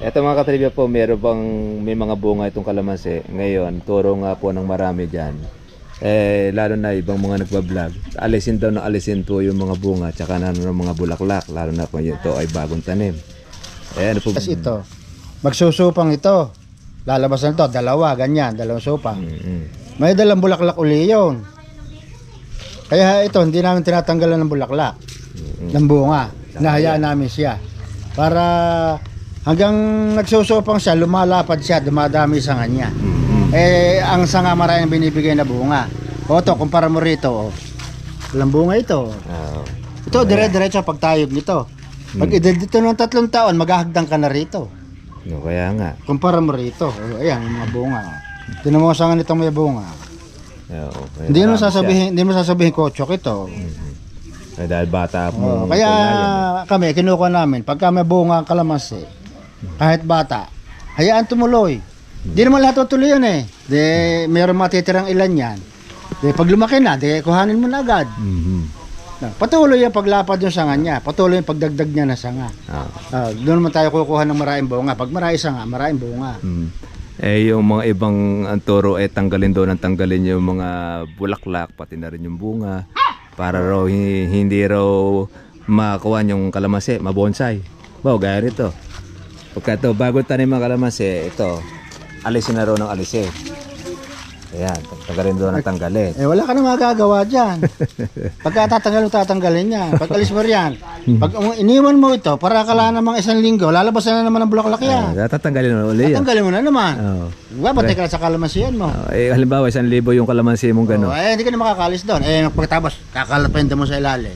Eto mga katribya po, may mga bunga itong kalamansi. Ngayon, turo nga po ng marami dyan. Lalo na ibang mga nagbablog. Alisin daw na alisin po yung mga bunga tsaka na ng mga bulaklak. Lalo na kung ito ay bagong tanim. Ano po? Tapos ito, magsusupang ito. Lalabas na ito, dalawa, ganyan, dalawang supang. May dalang bulaklak uli yun. Kaya ito, hindi namin tinatanggalan ng bulaklak, ng bunga. Nahayaan namin siya. Para hanggang nagsusupang siya, lumalapad siya, dumadami sa kanya. Ang sanga maraming binibigay na bunga. O ito, kumpara mo rito, walang bunga ito. Ito, dire-diretso pagtayog nito. Pag idil dito ng 3 taon, maghahagdan ka na rito. No, kaya nga. Kumpara mo rito, ayan, yung mga bunga. Tinan mo sa nga nitong may bunga. Hindi mo sasabihin kotsok ito. Dahil bata mo. Kaya kami, kinukuha namin, pagka may bunga ang kalamansi, kahit bata, hayaan tumuloy. Di naman lahat tutuloy yan eh. Di, mayroon matitirang ilan yan. Di, pag lumaki na, di, kuhanin mo na agad. Patuloy yung paglapad yung sanga niya. Patuloy yung pagdagdag niya na sanga. Doon naman tayo kukuha ng maraming bunga. Pag maraming sanga, maraming bunga. Yung mga ibang anturo tanggalin doon ang tanggalin yung mga bulaklak, pati na rin yung bunga. Para raw hindi raw makuha yung kalamansi, mabonsai. Gaya rito. Pagka ito, bago tanim ang kalamansi, ito, alisin na raw ng alisin. Ayan, tanggalin doon ang tanggalin. Wala ka na magagawa dyan. Pagka tatanggalin yan. Pag alis mo riyan, pag iniwan mo ito, para kala namang 1 linggo, lalabas na naman ang bulaklak yan. Tatanggalin mo ulit yan. Tatanggalin mo na naman. Batay ka na sa kalamansiyan mo. Halimbawa, 1,000 yung kalamansi mong gano'n. Hindi ka na makakalis doon. Pagkatapos, kakalapenda mo sa ilalim.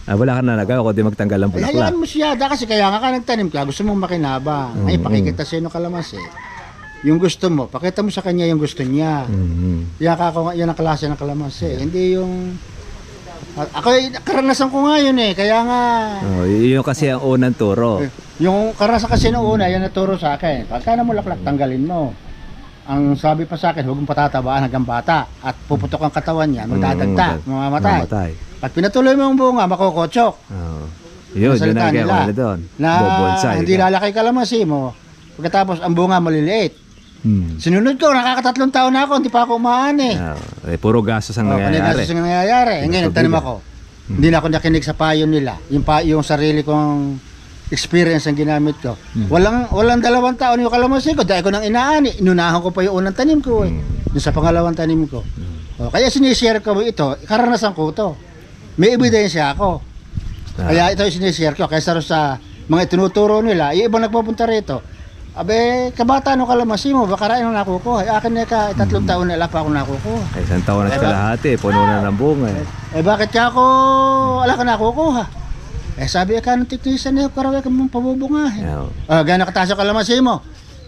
Wala ka na nagawa, kundi magtanggal ng bulaklak. Hayaan mo siya, kasi kaya nga ka nagtanim ka, gusto mong makinabang. Ay, pakikita sa'yo ng kalamansi. Yung gusto mo, pakita mo sa kanya yung gusto niya. Yan ang klase ng kalamansi. Hindi yung... karanasan ko nga yun eh. Kaya nga... yun kasi ang unang turo. Yung karanasan kasi nung una, yan naturo sa akin. Pagka namulaklak, tanggalin mo. Ang sabi pa sa akin, huwag mong patatabaan hanggang bata. At puputok ang katawan niya, magdadagta, mamamatay. Pag pinatuloy mo ang bunga, makukotsok. Yun ang gagawin doon. Na hindi lalaki kalamansi mo. Pagkatapos, ang bunga maliliit. Sinunod ko, nakaka3 taon na ako, hindi pa ako umaani. Puro gastos ang nangyayari. Ngayon, nagtanim ako. Hindi na ako nakinig sa payo nila. Yung sarili kong experience ang ginamit ko. Walang 2 taon yung kalamansi ko. Dahil ko nang inaani. Inunahan ko pa yung unang tanim ko. Yung sa pangalawang tanim ko. Kaya sinishare ko ito. Karanasan ko ito. May ebidensya ako. Kaya ito yung sinishare ko. Kaysa sa mga itinuturo nila, yung ibang nagpupunta rito. Kabata no kalamansi mo, baka rin ang nakukuha. Akin na 3 taon na pa ako nakukuha. 1 taon at kalahati, puno na ng bunga. Bakit ka ako wala ka nakukuha? Sabi ka nung tiktisan niya, karaway ka mong pabubungahin. Gano'n kataas yung kalamansi mo?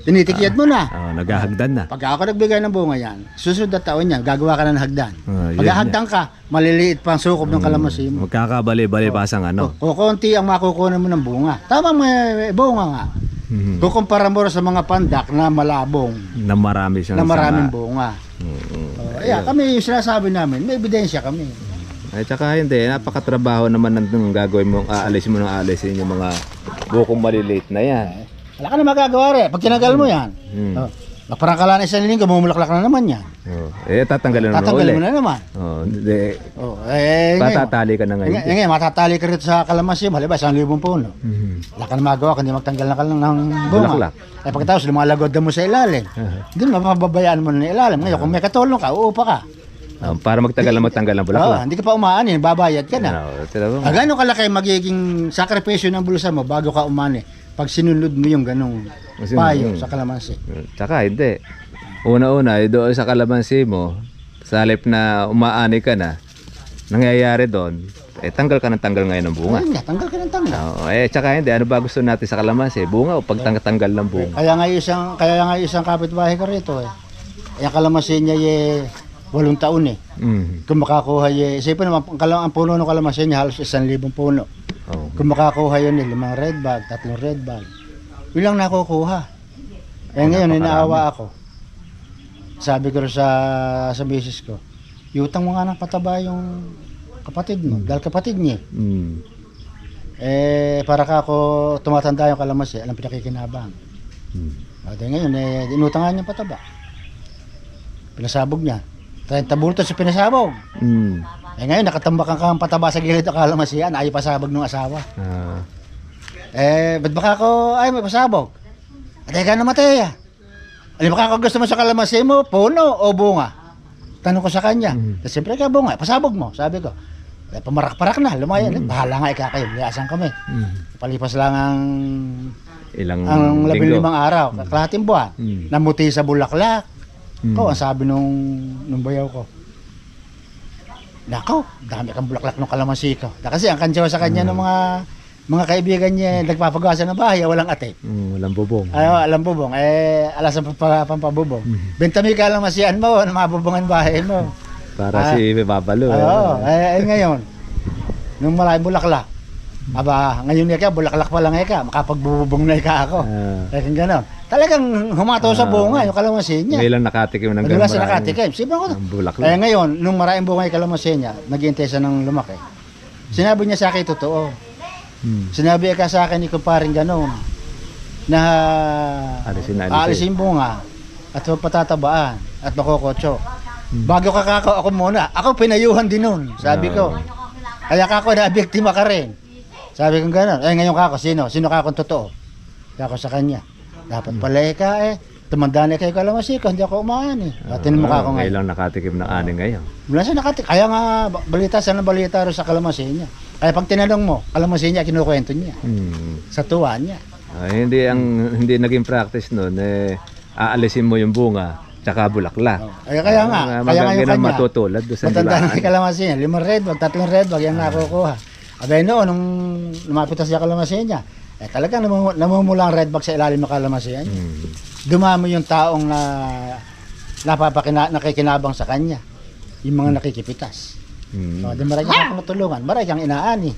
Tinitikyat mo na. Naghahagdan na. Pag ako nagbigay ng bunga yan, susunod na taon yan, gagawa ka na ng hagdan. Pag hagdan ka, maliliit pa ang sukob ng kalamansi mo. Magkakabali-bali pa sang ano. Kukunti ang makukuha mo ng bunga. Tama, may bunga nga. Kukumpara mo sa mga pandak na malabong. Na marami siyang maraming bunga. Kami yung sinasabi namin, may ebidensya kami. Tsaka hindi, napakatrabaho naman ng gagawin mo, aalisin yung mga bukong maliliit na yan. Wala ka na magagawa rin. Pag tinagal mo yan, parang kala na 1 linggo, mumulaklak na naman yan. Tatanggalin mo na naman. Patatali ka na ngayon. Ngayon, matatali ka rito sa kalamansi, maliba, 1,000 puno. Wala ka na magawa, kundi magtanggal na ka lang ng bunga. Pagkatapos, lumalagod na mo sa ilalim. Doon, mapapabayaan mo na ilalim. Ngayon, kung may katulong ka, uupa ka. Para magtanggal ng bulaklak. Hindi ka pa umani, babayad ka na. Gano'ng kalaki magiging sakripisyo ng bulsa mo bago ka umani? Pag sinunod mo yung ganong payo sa kalamansi. Tsaka hindi. Una-una, doon sa kalamansi mo, sa halip na umaani ka na, nangyayari doon, tanggal ka ng tanggal ngayon ng bunga. Tanggal ka ng tanggal. Tsaka hindi, ano ba gusto natin sa kalamansi? Bunga o pagtanggal ng bunga? Kaya nga isang kapitbahay ka rito Yung kalamansi niya 8 taon Kung makakuha isipin naman, ang puno ng kalamansi niya halos 1,000 puno. Kung makakuha yun 5 red bag, 3 red bag, yun lang nakukuha. Ngayon, inaawa ako. Sabi ko sa misis ko, iutang mo nga ng pataba yung kapatid mo, dahil kapatid niya. Para ka ako tumatanda yung kalamansi, alam pinakikinabang. O, di ngayon, inutangan niya pataba. Pinasabog niya. 30 bultos sa pinasabog. Ngayon, nakatambak ang pataba sa gilid ng kalamasian. Ayaw pasabog ng asawa. Ba't baka ako, ay may pasabog? Atay ka namatay ah. Alin baka ako gusto mo sa kalamansi mo, puno o bunga? Tanong ko sa kanya. Kasi siyempre ka bunga, pasabog mo. Sabi ko, pamarak-parak na, lumayan. Bahala nga ikakayo, liasan kami. Palipas lang ang ilang 15 araw, kalahating buwan. Namuti sa bulaklak. Ang sabi nung bayaw ko, nako, dami kang bulaklak ng kalamansi ko. Kasi ang kantsaw sa kanya ng mga kaibigan niya, nagpapagawa ng bahay, walang ate. Walang bubong. Walang bubong. Alas ang pampabubong. Benta mo yung kalamansian mo, mabubungan bahay mo. Para si Babalo. Ngayon, nung maraming bulaklak, ngayon ika, bulaklak pa lang ika, makapagbubong na ika ako. Kaya gano'n. Talagang humataw sa bunga yung kalamansi niya. Ngayon lang nakatikim ng gano'n. Ngayon nakatikim. Sipa ko bulaklak. Ngayon, nung maraming bunga yung kalamansi niya, nag-iintay siya ng lumaki. Sinabi niya sa akin, totoo. Sinabi ka sa akin, ikaw pa rin gano'n, na aalisin bunga at patatabaan at makokotso. Bago kakako ako muna, ako pinayuhan din nun. Sabi ko, kaya kako na biktima ka rin. Sabi ko gano'n. Ngayon kako, sino kakong totoo? Kako sa kanya. Dapat pala tumanda na kayo kalamansi ko, hindi ako umaan Tinan mo kako ngayon. Ngayon lang nakatikim ng ani ngayon. Wala siya nakatikim. Kaya nga, balita rin sa kalamansi niya. Kaya pag tinanong mo, kalamansi niya, kinukwento niya. Sa tuwa niya. Hindi naging practice noon, aalisin mo yung bunga, tsaka bulaklak. Kaya nga yung kanya, matutulad doon sa matanda na yung kalamansi niya. 5 red bag, 3 red bag, yan nakukuha. Abay noon, nung lumapit siya kalamansi niya, talagang namumula ang red bag sa ilalim ng kalamansi niya. Dumami yung taong nakikinabang sa kanya. Yung mga nakikipitas. Di marami kang matulungan, marami kang inaani.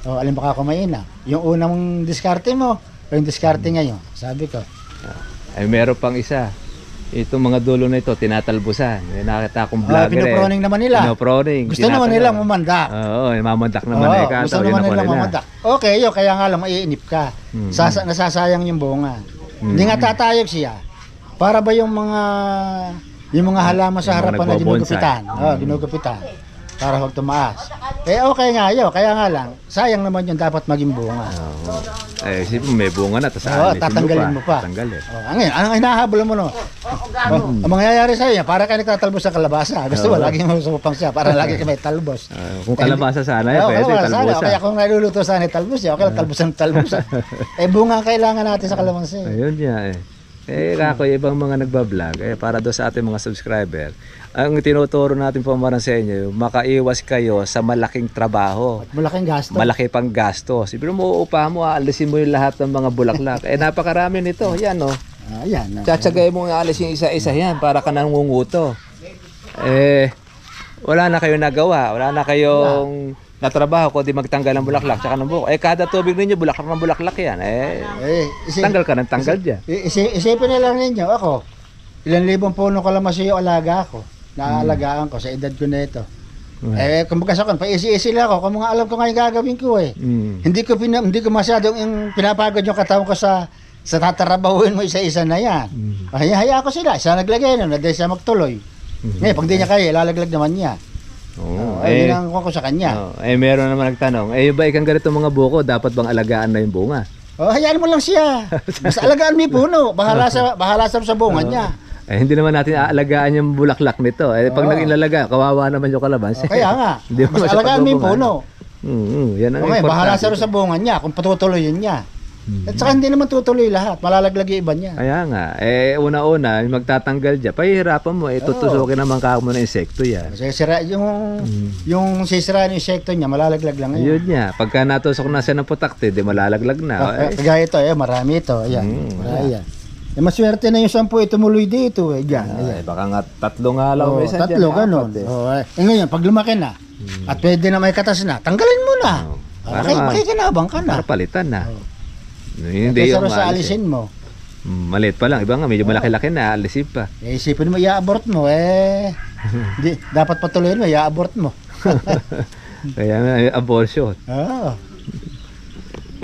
Alin baka ako maina. Yung unang diskarte mo, o yung diskarte ngayon, sabi ko. Meron pang isa. Itong mga dulo na ito, tinatalbusan. Nakita akong vlogger pinoproning naman nila. Gusto naman nila mamandak. Mamandak naman gusto naman nila mamandak. Okay, kaya nga lang maiinip ka. Nasasayang yung bunga. Hindi nga tatayog siya. Para ba yung mga halaman sa harapan na ginugupitan? Ginugupitan. Para huwag tumaas. Okay nga yun. Kaya nga lang, sayang naman yun dapat maging bunga. Isipin may bunga na, tatanggalin mo pa. Ngayon, anong hinahabol mo no? Ang mangyayari sa'yo, para kayo nagtatalbos sa kalabasa. Gusto mo, lagi mo sumupang siya, para lagi ka may talbos. Kung kalabasa sana, pwede talbosa. Kaya kung naluluto sana talbos siya, okay lang talbos. Bunga ang kailangan natin sa kalamansi. Ayun niya Kako, ibang mga nagbablog, para doon sa ating mga subscriber, ang tinuturo natin pamaran sa inyo, makaiwas kayo sa malaking trabaho. At malaking gasto. Malaki pang gasto. Siguro mo uupahan mo, aalisin mo yung lahat ng mga bulaklak. Napakarami nito. Yan Ayan. Tsatsagay mo aalisin isa-isa yan para ka nangunguto. Wala na kayong nagawa. Wala na kayong natrabaho ko di magtanggal ng bulaklak tsaka ng buko. Kada tubig ninyo bulaklak ng bulaklak yan. Tanggal ka ng tanggal dyan. Isipin na lang ninyo, ako, ilang libong puno kalamansi yung alaga ako. Naaalagaan ko sa edad ko na ito. Kumbaga sa akin, paisi-isi lang ako kung mga alam ko nga yung gagawin ko Hindi ko masyadong pinapagod yung katawan ko sa tatarabahuin mo isa-isa na yan. Hayaan ko sila. Isa naglagay na dahil siya magtuloy. Ngayon, pag di niya kaya, ilalaglag naman niya. Yun ang ko sa kanya. Meron naman nagtanong, ba ikang ganito mga buko, dapat bang alagaan na yung bunga? Hayaan mo lang siya. Basta alagaan mo yung puno. Bahala sa bunga niya. Hindi naman natin aalagaan yung bulaklak nito. Pag nag-ilalaga, kawawa naman yung kalamansi. Kaya nga. Basta alagaan mo yung puno. Yan ang importante. Bahala sa bunga niya kung patutuloyin niya. At saka hindi naman tutuloy lahat. Malalaglag yung iba niya. Kaya nga. Una-una, magtatanggal dyan. Pahihirapan mo. Tutusukin naman mo na insekto yan. Yung sisira ng insekto niya, malalaglag lang yan. Yun niya. Pagka natusok na siya ng putakte, di malalaglag na. Kaya ito, marami ito. Ayan. Marami yan. Maswerte na yung 10 tumuloy dito. Diyan. Baka nga 3 nga lang. Tatlo, ganun. Ngayon, pag lumaki na, at pwede na may katas na, tanggalin mo na. Makikinabang ka na. Para palitan na. Hindi yung sa alisin mo. Maliit pa lang. Iba nga, medyo malaki-laki na. Alisin pa. Isipin mo, i-abort mo. Dapat patuloyin mo, i-abort mo. Kaya nga, abortion.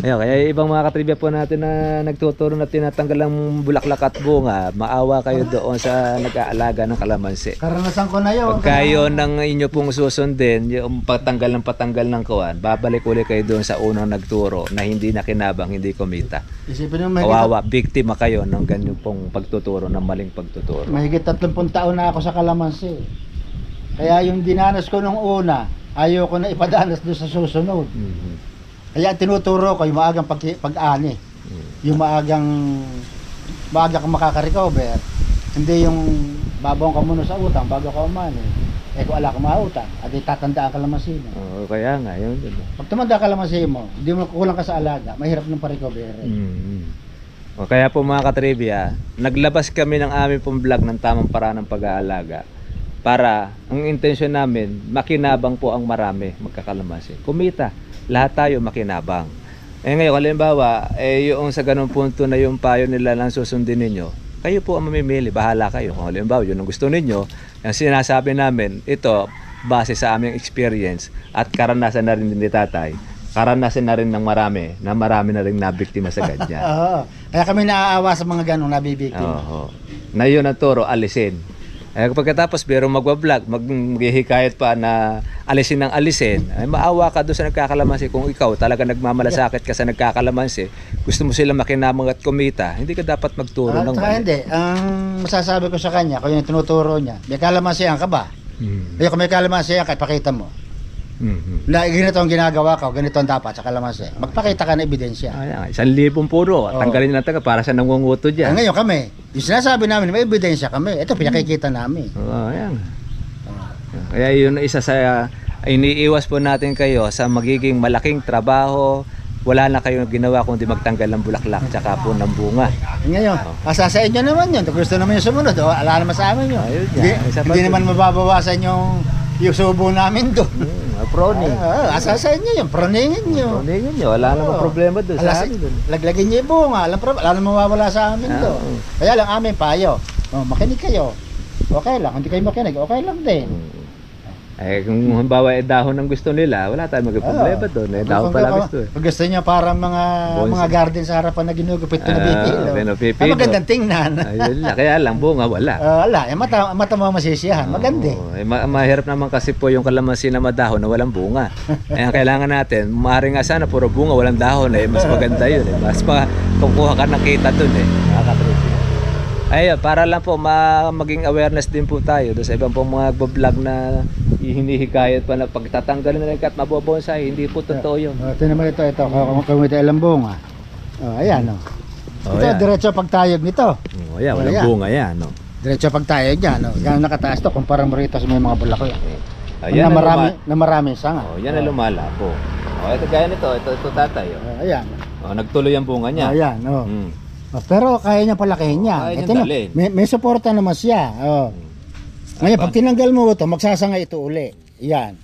Ayun, kaya ibang mga katribya po natin na nagtuturo na tinatanggal ng bulaklak at bunga, maawa kayo doon sa nag-aalaga ng kalamansi. Karanasan ko na yun. Pag kayo ng inyo pong susundin, yung patanggal ng kuwan, babalik ulit kayo doon sa unang nagturo na hindi nakinabang, hindi kumita. Isipin mo, Kawawa, biktima kayo ng ganyan pong pagtuturo, ng maling pagtuturo. mahigit 30 taon na ako sa kalamansi. Kaya yung dinanas ko nung una, ayoko na ipadanas doon sa susunod. Mhm. Kaya tinuturo ko yung maagang pag-ani. Yung maaga kang makaka-recover. Hindi yung babawang ka muna sa utang bago ka umani. Kung ala ka mautang, at tatandaan ka lamansin mo. Oo, kaya nga, yun. Pag tumanda ka lamansin mo, hindi mo kulang ka sa alaga, mahirap nang pa-recover. O kaya po mga katribya, naglabas kami ng aming pong vlog ng tamang paraan ng pag-aalaga para ang intensyon namin, makinabang po ang marami magkakalamansi. Kumita, lahat tayo makinabang. Ngayon, halimbawa, yung sa ganung punto na yung payo nila lang susundin ninyo, kayo po ang mamimili, bahala kayo. Kung halimbawa, yun ang gusto ninyo, yung sinasabi namin, ito, base sa aming experience at karanasan na rin ni tatay, karanasan na rin ng marami na rin nabiktima sa ganyan. Oo. Kaya kami naaawa sa mga ganong nabibiktima. Oo. Na yun ang turo, alisin. Pagkatapos, pero magwa-vlog, maghihikayat pa na alisin ng alisin, ay maawa ka doon sa nagkakalamansi. Kung ikaw talaga nagmamalasakit ka sa nagkakalamansi, gusto mo sila makinamang at kumita, hindi ka dapat magturo ng mali. Hindi. Ang masasabi ko sa kanya, kung yung tinuturo niya, may kalamansiyan ka ba? Kaya kung may kalamansiyan ka, ipakita mo. Na ganito ang ginagawa ko, ganito ang dapat sa kalamansi. Magpakita ka ng ebidensya. Ayan, 1,000 puro. Tanggalin na taga para sa nangunguto dyan. Ngayon kami, yung sinasabi namin, may ebidensya kami. Ito, pinakikita namin. Ayan. Kaya yun isa sa iniiwas po natin kayo sa magiging malaking trabaho. Wala na kayong ginawa kundi magtanggal ng bulaklak tsaka po ng bunga. Ngayon, asa sa inyo naman yun. Kung gusto naman yung sumunod, ala naman sa amin yun. Ayun, Hindi naman mababawasan yung subo namin doon. Proning. Asa sa inyo yun, proningin nyo. Proningin nyo, wala namang problema doon sa amin doon. Laglagin nyo yung bunga, wala namang mawawala sa amin doon. Kaya lang amin payo, makinig kayo. Okay lang, hindi kayo makinig, okay lang din. Kung halimbawa dahon ang gusto nila, wala tayong magproblema doon. Dahon pala gusto. Kung gusto nyo parang mga garden sa harapan na ginugupit ko na pipilo. Magandang tingnan. Ayun lang, kaya lang bunga wala. Wala, mata mo masisiyahan, maganda. Mahirap naman kasi po yung kalamansi na madahon na walang bunga. Ang kailangan natin, maaaring nga sana puro bunga, walang dahon, mas maganda yun. Mas kukuha ka ng kita doon nakaka-trip. Ayun, para lang po maging awareness din po tayo doon sa ibang pong mga vlog na hinihikayat pa na pagtatanggalin na at mabobonsay, hindi po totoo yun. Ito naman ito, kung ito ilang bunga. Ayan ito, diretso pagtayog nito. Ayan, walang bunga yan. Diretso pagtayog yan. Gano'n nakataas to, kumpara mo rito sa may mga bulaklak. Ayan, na maraming sanga. Yan na lumala po. Ito gaya nito, ito tatay. Ayan. Nagtuloy ang bunga niya. Ayan, pero kaya niya palakihin niya. Kaya niya dalhin. May suporta naman siya. Ngayon, pag tinanggal mo ito, magsasanga ito uli. Yan.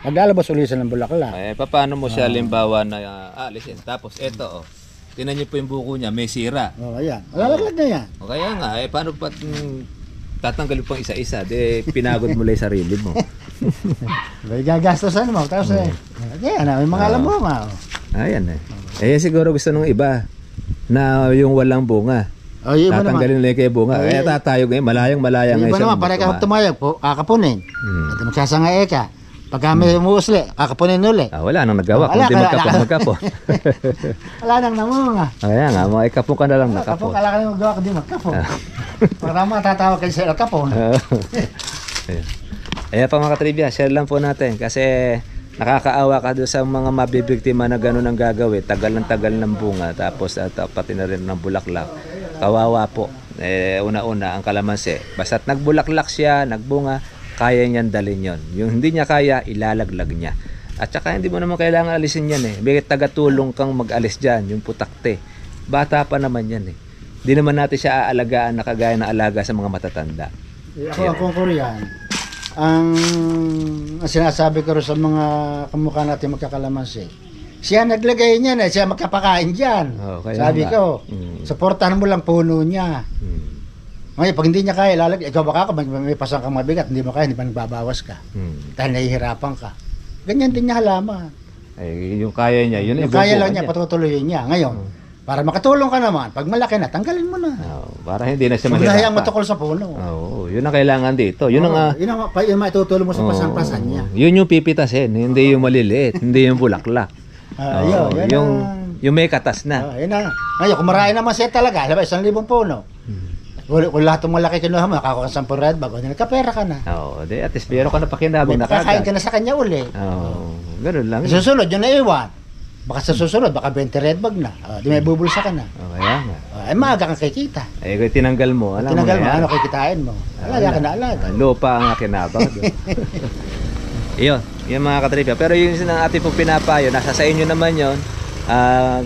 Maglalabas uli siya ng bulaklak. Paano mo siya limbawa na alisin? Tapos ito, tinan niyo po yung buko niya, may sira. Ayan. Malalaglag na yan. Kaya nga, paano pa tatanggalin pang isa-isa? Pinagod mo lang yung sarili mo. Gagastosan mo. Tapos yan, may mga alam mo nga. Ayan siguro gusto nung iba na yung walang bunga. Tatanggalin nila kayo bunga. Kaya tatayog ngayon, malayang-malayang ngayon. Iba naman, para ka tumayog po, kakapunin. At magsasanga ka. Pagka may umusli, kakapunin uli. Wala nang nagawa, kundi magkapon. Wala nang namunga. Kaya nga, ikapon ka na lang nakapon. Kapon ka lang magawa, kundi magkapon. Para matatawag kayo sa kapon. Pa mga katribya, share lang po natin kasi nakakaawa ka doon sa mga mabibiktima na gano'n ang gagawin. Tagal ng bunga, tapos pati na rin ng bulaklak. Kawawa po. Una-una ang kalamansi. Basta't nagbulaklak siya, nagbunga, kaya niyan dalhin yon. Yung hindi niya kaya, ilalaglag niya. At saka hindi mo naman kailangan alisin yan May tagatulong kang mag-alis dyan, yung putakte. Bata pa naman yan Hindi naman natin siya aalagaan na kagaya na alaga sa mga matatanda. Ako Korean. Ang sinasabi ko rin sa mga kamukha natin magkakalamansi, siya naglagay niyan siya magkapakain dyan. Sabi ko, supportahan mo lang puno niya. Ngayon, pag hindi niya kaya lalagay, ikaw baka may pasang kang mabigat, hindi mo kaya, hindi ba nagbabawas ka? Dahil nahihirapan ka. Ganyan din niya halaman. Eh, yung kaya niya, yun Yung kaya lang niya, patutuloyin niya. Ngayon, para makatulong ka naman, pag malaki na, tanggalin mo na. Para hindi na siya Huwag na hayang mahirapan. matukol sa puno. Oo, yun ang kailangan dito. Yun ang yun ang maitutulong mo sa pasan-pasan niya. Yun yung pipitasin, hindi yung maliliit, hindi yung bulaklak. Oo, yung may katas na. Yun na. Ngayon, kung marami naman siya talaga, alam mo, 1,000 puna. Kung lahat ng malaki kinuha mo, nakakuha ka 10 red bag, nagkapera ka na. Oo, di at least meron ka na pakinabang na Makakain ka kagad. na sa kanya uli. Oo, ganun lang. Sa susunod, yun na iwan. Baka sa susunod, baka 20 red bag na. Di may bubulsa ka na. Kaya nga. Ay, maaga kang kikita. Eh, kung tinanggal mo, alam Tinagal mo mo, na yan. ano kikitain mo? Alaga ka na alaga. Lupa ang akinabang. Iyon, yung mga katripya. Pero yung ating pong pinapayo, nasa sa inyo naman yon.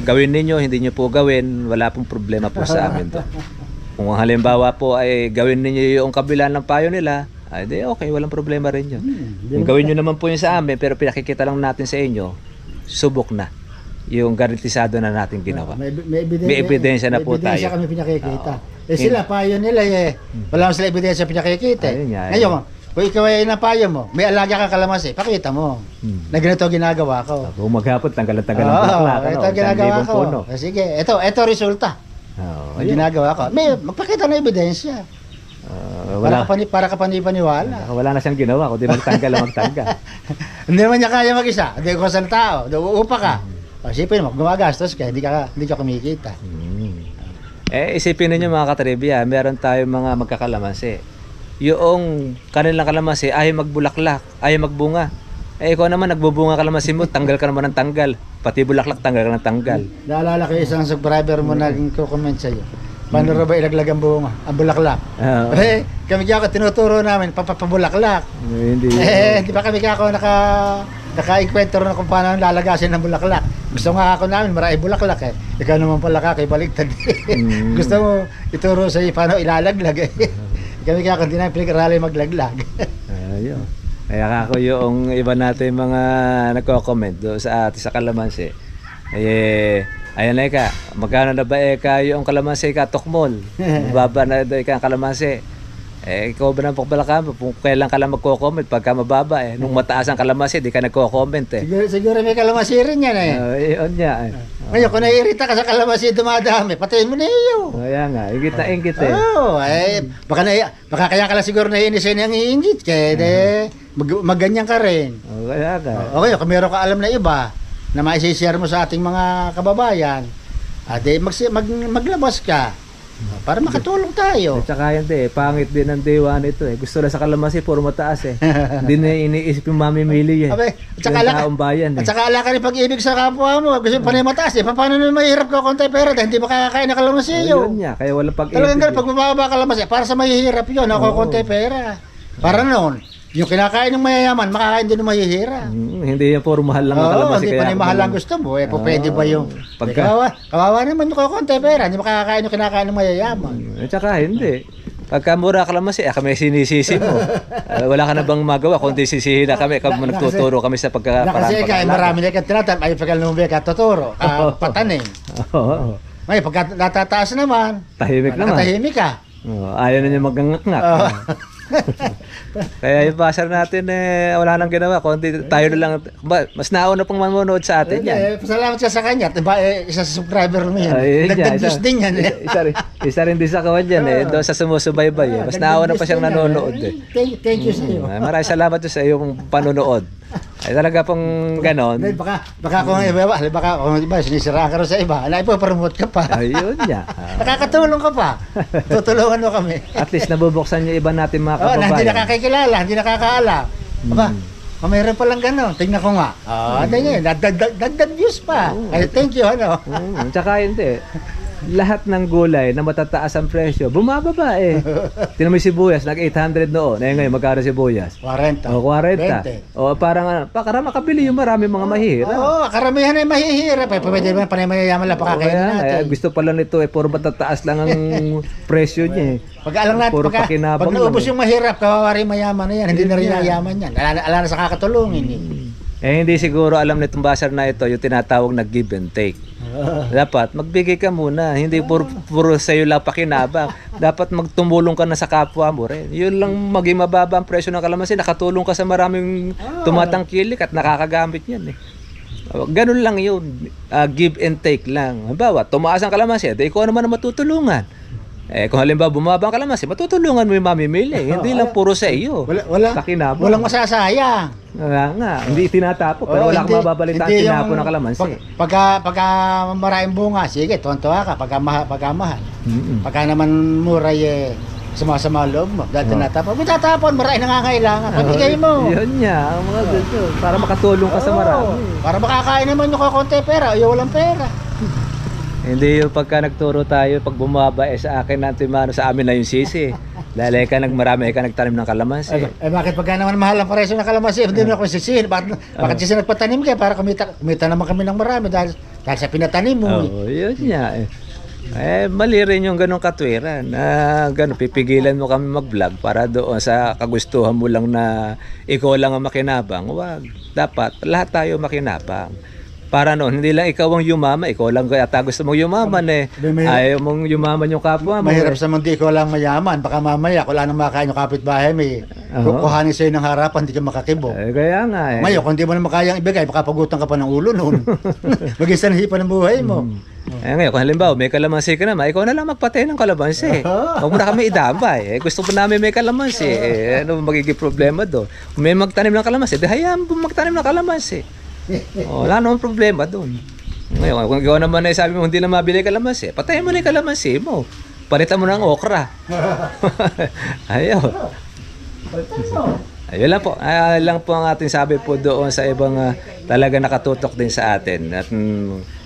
Gawin ninyo, hindi nyo po gawin, wala pong problema po sa amin to. Kung halimbawa po ay gawin ninyo yung kabila ng payo nila, ay di okay, walang problema rin yun. Kung gawin nyo naman po yun sa amin, pero pinakikita lang natin sa inyo, subok na yung garantisado na natin ginawa. May ebidensya na po tayo. May ebidensya kami pinakikita. Sila, payo nila wala naman sila ebidensya pinakikita. Ngayon, kung ikaw ay napayo mo, may alaga kang kalamansi, pakita mo. Na ganito ginagawa ko. Kung maghapon, tanggal-tanggal ang bulaklak. Ito ginagawa ko. Sige, ito resulta. Ang ginagawa ko. May magpakita ng ebidensya. Para ka panipaniwala. Wala na siyang ginawa, kundi magtanggal lang magtanggal. Hindi naman niya kaya mag-isa. Hindi ko sa tao. Uupa ka. Isipin mo, gumagastos ka, hindi ka kumikita. Isipin ninyo mga katribya, meron tayong mga magkakalamansi. Yung kanilang kalamansi ay magbulaklak, ay magbunga. Ikaw naman nagbubunga kalamansi mo, tanggal ka naman ng tanggal. Pati bulaklak, tanggal ka ng tanggal. Naalala ko isang subscriber mo naging comment sa'yo. Paano rin ba ilaglag ang bunga? Ang bulaklak? Kami kaya tinuturo namin, papabulaklak. Hindi. Hindi pa kami kaya naka-enkwentro na kung paano lalagasin ng bulaklak. Gusto nga ako namin, marami bulaklak eh. Ikaw naman pala baliktad. Gusto mo ituro sa'yo paano ilalaglag eh. Kami kaya hindi namin pinag-aralin maglaglag. Ayun. Kaya ako yung iba natin mga nagko-comment doon sa kalamansi. Ayan na ka, magkano na ba yung kalamansi ka tukmol? Mababa na daw ang kalamansi. Ikaw ba na pagbalaka mo? Kung kailan ka lang magko-comment pagka mababa nung mataas ang kalamansi, di ka nagko-comment Siguro may kalamansi rin yan Yun niya Ngayon, kung naiirita ka sa kalamansi dumadami, patayin mo na iyo. Kaya nga, ingit na ingit Baka kaya ka lang siguro naiinis sa'yo niyang iingit. Kaya magganyan ka rin. Kaya nga. Okay, kung meron ka alam na iba, na maisishare mo sa ating mga kababayan, maglabas ka para makatulong tayo. At saka yun pangit din ang dewa nito Gusto na sa kalamansi, puro mataas Hindi na iniisip yung mamimili At saka taong bayan At saka ala ka rin pag-ibig sa kapwa mo. Gusto pa rin mataas paano naman mahirap ka konti pera dahil hindi makakakain ng kalamansi yun niya, kaya walang pag-ibig. Talagang ganun, pag mababa kalamansi, para sa mahihirap yun, ako konti pera. Para noon, yung kinakain ng mayayaman, makakain din ng mahihirap. Hindi yan puro mahal lang ang kalamansi. Hindi pa rin mahal ang gusto mo. Pwede ba yung kawawa naman yung konti pera, hindi makakakain yung kinakain ng mayayaman. At saka hindi. Pagka mura kalamansi, kami sinisisi mo. Wala ka na bang magawa kundi sisihin na kami kung nagtuturo kami sa pagkakaroon. Kasi marami na ikatinatam, ay pagka lumubay ka tuturo, patanin. Ngayon, pagka natataas naman, tahimik naman. Tahimik ka. Ayaw na niya magangak-ngak. Kaya yung pasar natin wala nang ginawa kundi tayo na lang mas nauna pang manonood sa atin yan. Salamat ka sa kanya. Isa sa subscriber mo yan. Dagdag views din yan Isa rin din sa kawan dyan doon sa sumusubaybay mas nauna pa siyang nanonood Thank you sa iyo. Maraming salamat sa iyong panonood. Ay talaga pong ganon. Baka kung iba sinisiraan ka rin sa iba, ipopromote ka pa. Ayun niya. Nakakatulong ka pa. Tutulungan mo kami. At least nabubuksan yung iba natin mga kababayan. Hindi nakakikilala, hindi nakakaalam. Mayroon palang gano'n. Tingnan ko nga. Dagdag views pa. Thank you, Tsaka hindi. Lahat ng gulay na matataas ang presyo, bumababa Tingnan mo yung sibuyas, nag-800 noon. Ngayon, magkano sibuyas? 40. 40. Parang, para makabili yung marami mga mahihirap. Karamihan ay mahihirap. Pwede naman panay mayayaman lang pakakainin natin. Gusto pala nito, puro matataas lang ang presyo niya Pag alam natin, pag naubos yung mahirap, kawawa mayaman na yan. Hindi na rin yayaman yan. Ala na sa kakatulungin hindi siguro alam nitong basar na ito, yung tinatawag na give and take. Dapat magbigay ka muna, hindi puro sa'yo lang pakinabang. Dapat magtumulong ka na sa kapwa mo rin. Yun lang maging mababa ang presyo ng kalamansi, nakatulong ka sa maraming tumatangkilik at nakakagamit yan Ganun lang yun. Give and take lang. Halimbawa, tumaas ang kalamansi, di ikaw naman ang matutulungan. Kung halimbawa bumaba ang kalamansi, matutulungan mo yung mamimili. Hindi lang puro sa iyo. Walang masasayang. Nga, hindi tinatapon. Pero wala kang mababalita ang tinapon ng kalamansi. Pagka maraming bunga, sige, tuwan-tuwa ka. Pagka mahal. Pagka naman muray, sumasama loob mo. Dahil tinatapon. Kung tatapon, maraming nangangailangan. Patigay mo. Yun niya, ang mga ganito. Para makatulong ka sa marami. Para makakain naman yung kakonti pera. Ayaw walang pera. Hindi yung pagka nagturo tayo, pag bumaba, sa akin natin mano, sa amin na yung sisi. Dahil marami ka nagtanim ng kalamansi. Bakit pagka naman mahal ang presyo ng kalamansi, hindi na ako sisihin. Bakit sisi nagpatanim kayo? Para kumita naman kami ng marami dahil sa pinatanim mo. Yun niya. Mali rin yung ganong katwiran. Pipigilan mo kami mag-vlog para doon sa kagustuhan mo lang na ikaw lang ang makinabang. Wag. Dapat lahat tayo makinabang. Para noon, hindi lang ikaw ang yumaman, ikaw lang kaya gusto mong yumaman Ayaw mong yumaman yung kapwa mo. Mahirap sa mundo, ikaw lang mayaman. Baka mamaya, kung lang makain yung kapitbahay, may kukuhanin sa'yo ng harapan, hindi ka makakibo. Kaya nga Ngayon, kung di mo na makayang ibigay, baka pagutan ka pa ng ulo noon. Maging sanhipan ng buhay mo. Ngayon, kung halimbawa, may kalamansi ka naman, ikaw na lang magpatay ng kalamansi. Huwag mo na kami idamay. Gusto po namin may kalamansi. Ano magiging problema doon? Kung may magtanim ng kalamansi, di hayaan mo magtanim ng kalamansi. Wala namang problema doon. Ngayon, kung ikaw naman ay sabi mo hindi na mabili kalamansi, patayin mo na yung kalamansi mo. Palitan mo ng okra. Ayaw. Ayun lang po. Lang po ang ating sabi po doon sa ibang talaga nakatutok din sa atin. At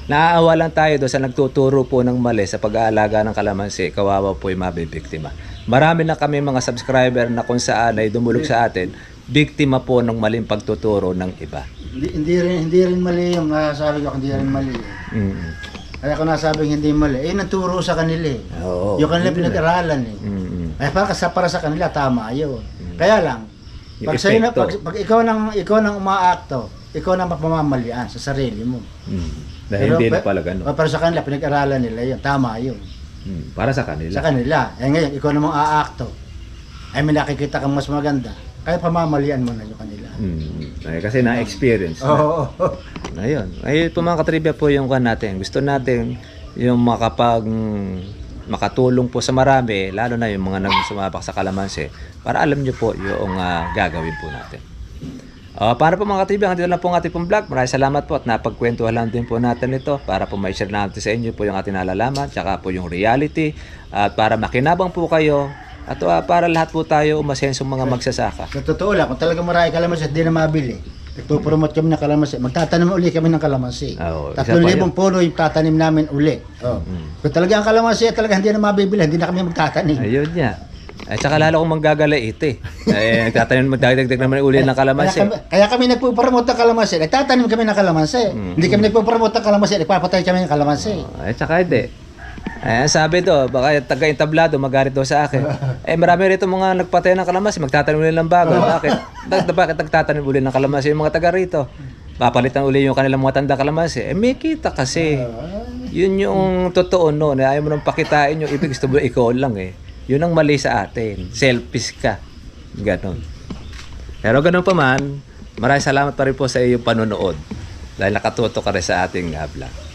naaawa lang tayo doon sa nagtuturo po ng mali sa pag-aalaga ng kalamansi. Kawawa po yung mabibiktima. Marami na kami mga subscriber na kung saan ay dumulog sa atin, biktima po ng maling pagtuturo ng iba. Hindi rin mali yung sabi ko, hindi rin mali. Kaya kung nasabing hindi mali, nagturo sa kanila yung kanila pinag-aralan para sa kanila, tama yun. Kaya lang, pag ikaw nang umaakto, ikaw nang mapamamalian sa sarili mo. Dahil hindi na pala gano'n. Para sa kanila, pinag-aralan nila yun, tama yun. Para sa kanila. Sa kanila. Ngayon, ikaw namang aakto. May nakikita kang mas maganda. Kaya pamamalian mo na yung kanila. Kasi na-experience na. Ayun. Ayun po mga katribya po yung natin. Gusto natin yung makatulong po sa marami, lalo na yung mga nagsumabak sa kalamansi, para alam nyo po yung gagawin po natin. Para po mga katribya, dito lang po ang ating pong vlog. Maraming salamat po at napagkwentuhan lang din po natin ito para po may share natin sa inyo po yung ating nalalaman, tsaka po yung reality, at para makinabang po kayo. At para lahat po tayo umasensong mga magsasaka. Sa totoo lang, kung talaga marami kalamansi at di na mabili, nagpo-promote kami ng kalamansi. Magtatanim uli kami ng kalamansi. 3,000 puno yung tatanim namin uli. Kung talaga ang kalamansi at talaga hindi na mabibili, hindi na kami magtatanim. Ayun niya. At saka lalo kong maggagalait nagtatanim, magdagdag naman uli ng kalamansi. Kaya kami nagpo-promote ng kalamansi. Nagtatanim kami ng kalamansi. Hindi kami nagpo-promote ng kalamansi. Nagpapatay kami ng kalamansi. At saka hindi. Sabi to, baka taga-entablado magalit daw sa akin. Marami rito mga nagpatay ng kalamansi, magtatanim uli ng bago. Bakit nagtatanim uli ng kalamansi yung mga taga rito? Papalitan uli yung kanilang mga tanda kalamansi. May kita kasi. Yun yung totoo no. Ayaw mo nang pakitain yung ibig gusto mo ikaw lang Yun ang mali sa atin. Selfish ka. Ganon. Pero ganon pa man, maraming salamat pa rin po sa iyong panonood. Dahil nakatuto ka rin sa ating vlog.